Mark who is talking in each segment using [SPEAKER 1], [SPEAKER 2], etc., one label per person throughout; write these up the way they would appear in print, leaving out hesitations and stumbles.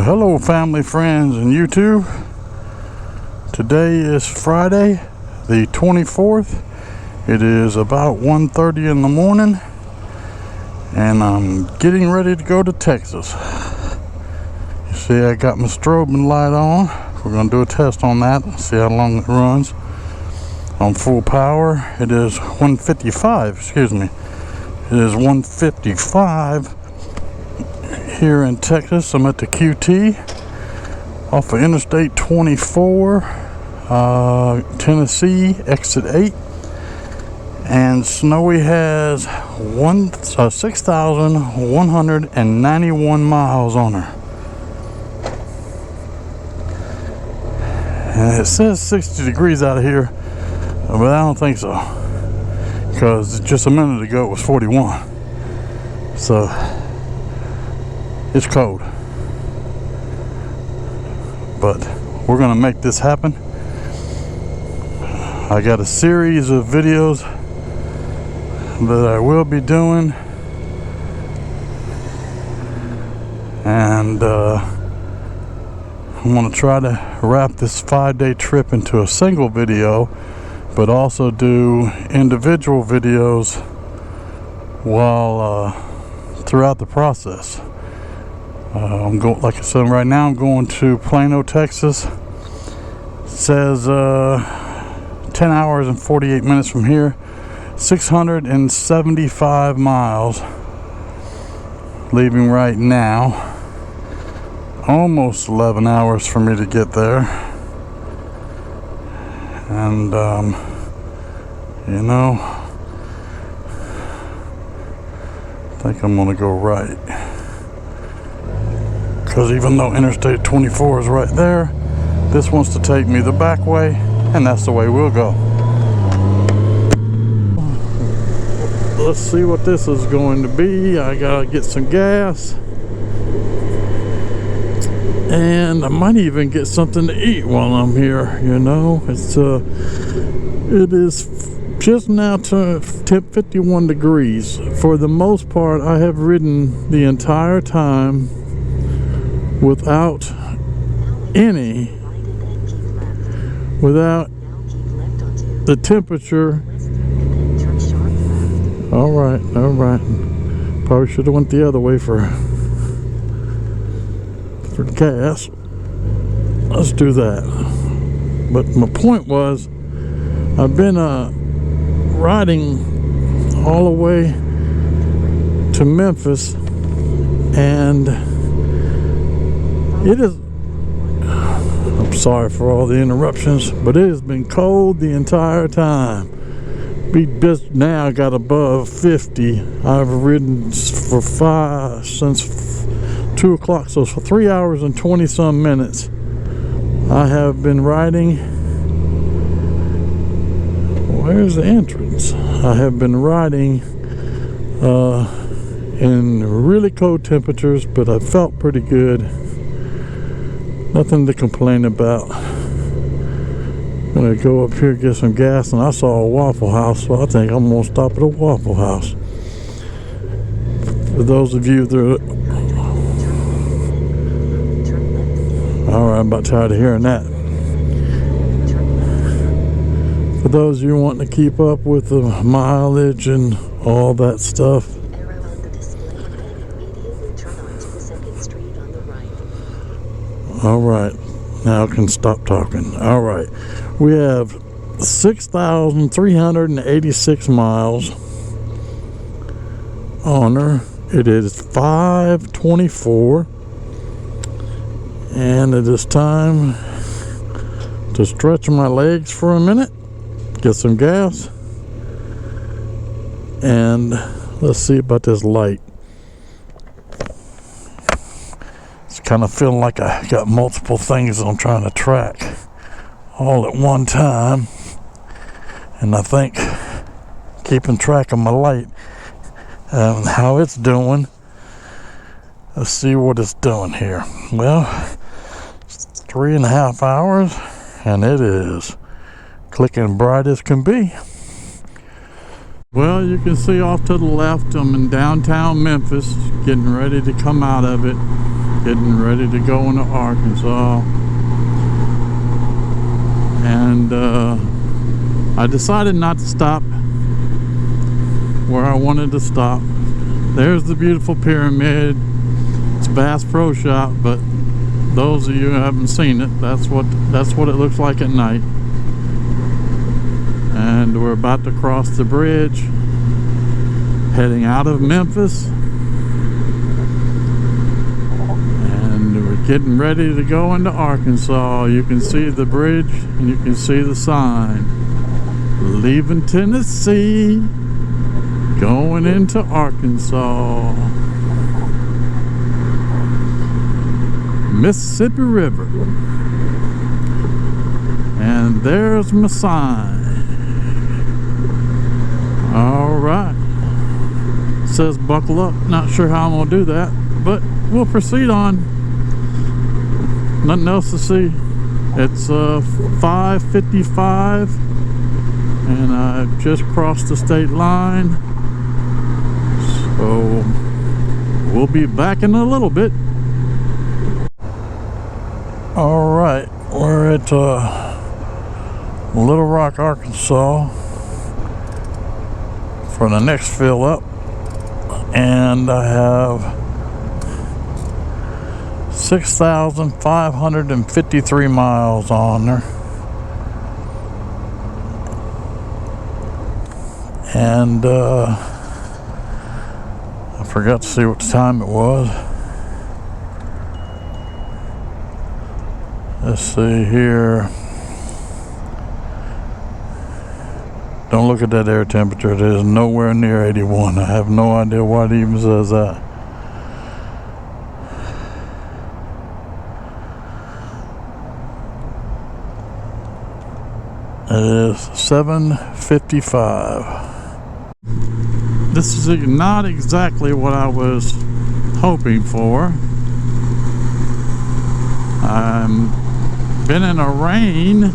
[SPEAKER 1] Hello family, friends, and YouTube. Today is Friday the 24th. It is about 1:30 in the morning and I'm getting ready to go to Texas. You see I got my strobing light on. We're going to do a test on that, see how long it runs on full power. It is 155, excuse me. It is 155 here in Texas. I'm at the QT off of Interstate 24, Tennessee, exit 8, and Snowee has 6,191 miles on her. And it says 60 degrees out of here, but I don't think so, because just a minute ago it was 41. So it's cold, but we're gonna make this happen. I got a series of videos that I will be doing, and I'm gonna try to wrap this 5-day trip into a single video, but also do individual videos while throughout the process. I'm going, like I said, right now I'm going to Plano, Texas. It says 10 hours and 48 minutes from here, 675 miles leaving right now. Almost 11 hours for me to get there. And you know, I think I'm gonna go right, because even though Interstate 24 is right there, this wants to take me the back way, and that's the way we'll go. Let's see what this is going to be. I gotta get some gas, and I might even get something to eat while I'm here. You know, it is just now to 51 degrees. For the most part, I have ridden the entire time without the temperature. All right. Probably should have went the other way for gas. Let's do that. But my point was, I've been riding all the way to Memphis, and it is, I'm sorry for all the interruptions, but it has been cold the entire time. We just now got above 50. I've ridden since 2 o'clock, so for 3 hours and 20 some minutes I have been riding. Where's the entrance? I have been riding in really cold temperatures, but I felt pretty good. Nothing to complain about. I'm gonna go up here, get some gas, and I saw a Waffle House, so I think I'm gonna stop at a Waffle House. For those of you that are, alright, I'm about tired of hearing that. For those of you wanting to keep up with the mileage and all that stuff, alright, now I can stop talking. Alright, we have 6,386 miles on her. It is 5:24, and it is time to stretch my legs for a minute, get some gas, and let's see about this light. It's kind of feeling like I got multiple things I'm trying to track all at one time, and I think keeping track of my light and how it's doing. Let's see what it's doing here. Well, it's 3.5 hours, and it is clicking bright as can be. Well, you can see off to the left, I'm in downtown Memphis, getting ready to come out of it. getting ready to go into Arkansas. And I decided not to stop where I wanted to stop. There's the beautiful pyramid. It's Bass Pro Shop, but those of you who haven't seen it, that's what it looks like at night. And we're about to cross the bridge, heading out of Memphis, and we're getting ready to go into Arkansas. You can see the bridge and you can see the sign, leaving Tennessee, going into Arkansas. Mississippi River. And there's my sign. Alright. Says buckle up. Not sure how I'm going to do that, but we'll proceed on. Nothing else to see. It's 5:55 and I've just crossed the state line. So we'll be back in a little bit. Alright, we're at Little Rock, Arkansas for the next fill up, and I have 6,553 miles on there. And I forgot to see what time it was. Let's see here. Don't look at that air temperature. It is nowhere near 81. I have no idea why it even says that. It is 7:55. This is not exactly what I was hoping for. Been in a rain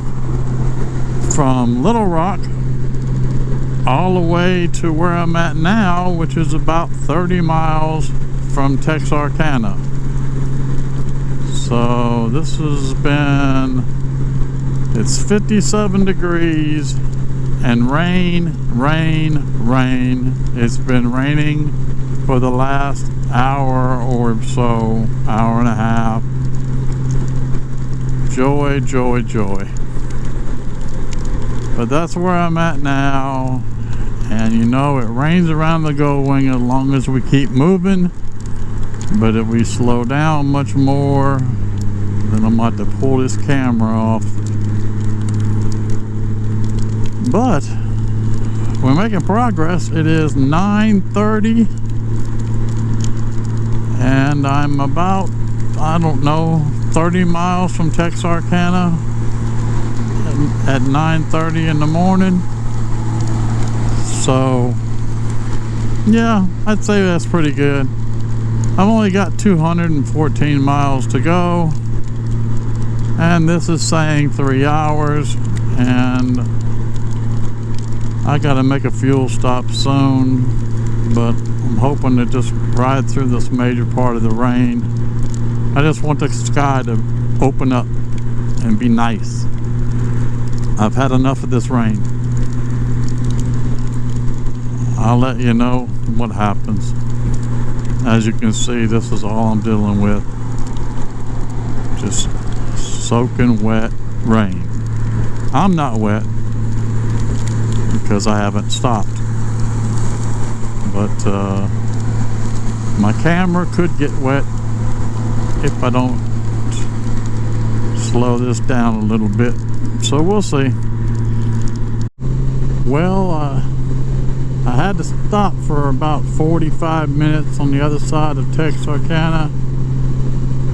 [SPEAKER 1] from Little Rock all the way to where I'm at now, which is about 30 miles from Texarkana. So this has been, it's 57 degrees and rain. It's been raining for the last hour or so, hour and a half. Joy, joy, joy. But that's where I'm at now. And you know, it rains around the Goldwing as long as we keep moving. But if we slow down much more, then I'm about to pull this camera off. But we're making progress. It is 9:30 and I'm about, I don't know, 30 miles from Texarkana at 9:30 in the morning. So yeah, I'd say that's pretty good. I've only got 214 miles to go, and this is saying 3 hours, and I gotta make a fuel stop soon, but I'm hoping to just ride through this major part of the rain. I just want the sky to open up and be nice. I've had enough of this rain. I'll let you know what happens. As you can see, this is all I'm dealing with. Just soaking wet rain. I'm not wet because I haven't stopped. But my camera could get wet if I don't slow this down a little bit. So we'll see. Well, I had to stop for about 45 minutes on the other side of Texarkana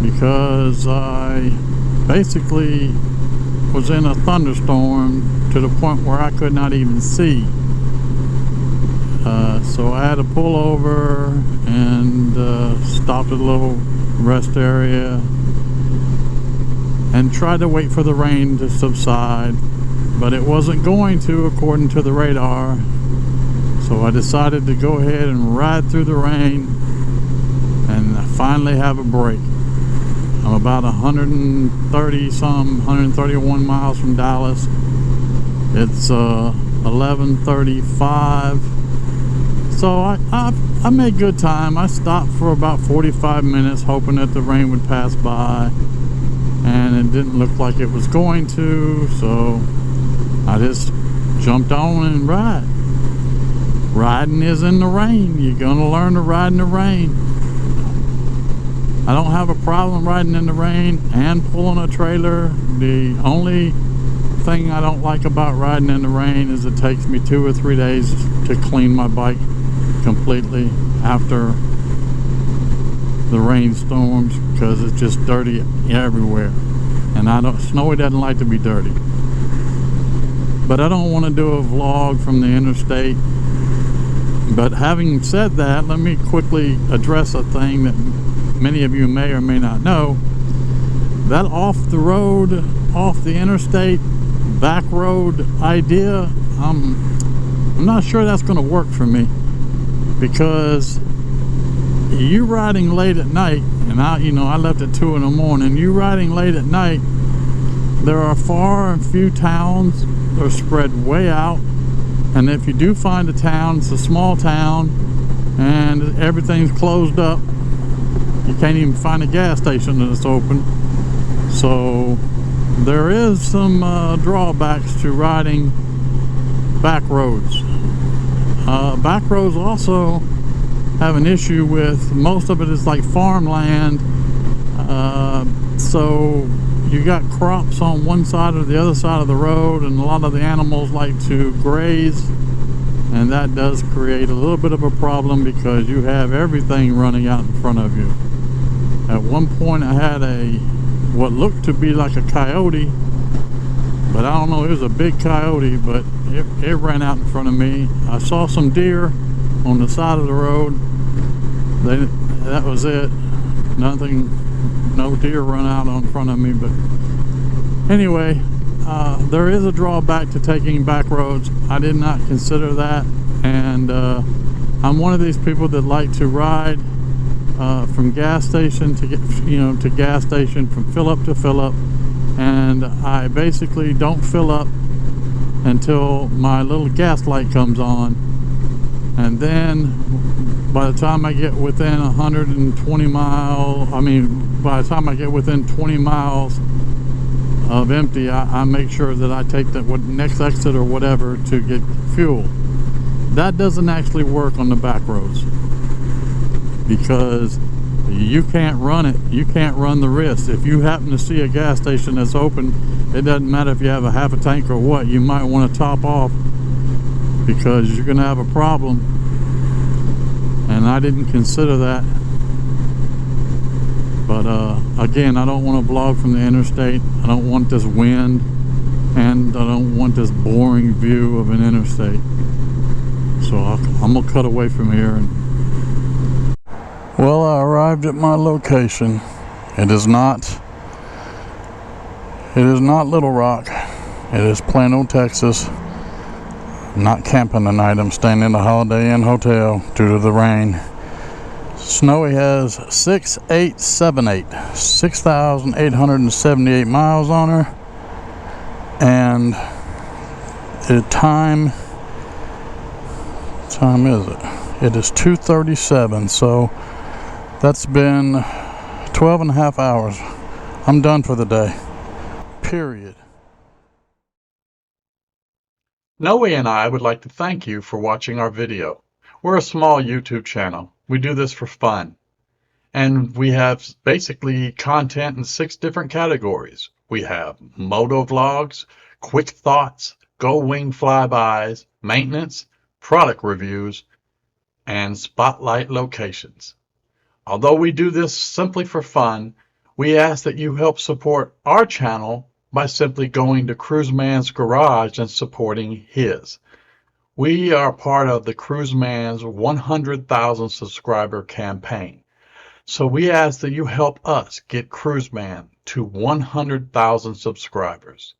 [SPEAKER 1] because I basically was in a thunderstorm to the point where I could not even see. So I had to pull over and stop at a little rest area and try to wait for the rain to subside, but it wasn't going to, according to the radar. So I decided to go ahead and ride through the rain and finally have a break. I'm about 131 miles from Dallas. It's 11:35. So I made good time. I stopped for about 45 minutes hoping that the rain would pass by, and it didn't look like it was going to, so I just jumped on and ride. Riding is in the rain. You're gonna learn to ride in the rain. I don't have a problem riding in the rain and pulling a trailer. The only thing I don't like about riding in the rain is it takes me 2 or 3 days to clean my bike completely after the rainstorms, because it's just dirty everywhere, and Snowee doesn't like to be dirty. But I don't want to do a vlog from the interstate. But having said that, let me quickly address a thing that many of you may or may not know. That off the road, off the interstate, back road idea, I'm not sure that's going to work for me, because you riding late at night, and I left at 2 in the morning. You riding late at night, there are far and few towns. They're spread way out, and if you do find a town, it's a small town and everything's closed up. You can't even find a gas station that's open. So there is some drawbacks to riding back roads. Back roads also have an issue with, most of it is like farmland, so you got crops on one side or the other side of the road, and a lot of the animals like to graze, and that does create a little bit of a problem because you have everything running out in front of you. At one point I had what looked to be like a coyote, but I don't know, it was a big coyote, but it ran out in front of me. I saw some deer on the side of the road. That was it. Nothing, no deer run out in front of me. But anyway, there is a drawback to taking back roads. I did not consider that, and I'm one of these people that like to ride from gas station to to gas station, from fill up to fill up, and I basically don't fill up until my little gas light comes on, and then by the time I get within 120 miles, by the time I get within 20 miles of empty, I make sure that I take the next exit or whatever to get fuel. That doesn't actually work on the back roads, because you can't run it. You can't run the risk. If you happen to see a gas station that's open, it doesn't matter if you have a half a tank or what, you might want to top off, because you're going to have a problem. And I didn't consider that. But again, I don't want to vlog from the interstate. I don't want this wind, and I don't want this boring view of an interstate. So I'm gonna cut away from here. Well, I arrived at my location. It is not Little Rock. It is Plano, Texas. I'm not camping tonight. I'm staying in the Holiday Inn Hotel due to the rain. Snowee has 6,878 miles on her, and the time is it? It is 2:37, so that's been 12 and a half hours. I'm done for the day. Period. Snowee and I would like to thank you for watching our video. We're a small YouTube channel. We do this for fun. And we have basically content in 6 different categories. We have motovlogs, quick thoughts, Goldwing Flybys, maintenance, product reviews, and spotlight locations. Although we do this simply for fun, we ask that you help support our channel by simply going to Cruiseman's Garage and supporting his. We are part of the Cruiseman's 100,000 subscriber campaign. So we ask that you help us get Cruiseman to 100,000 subscribers.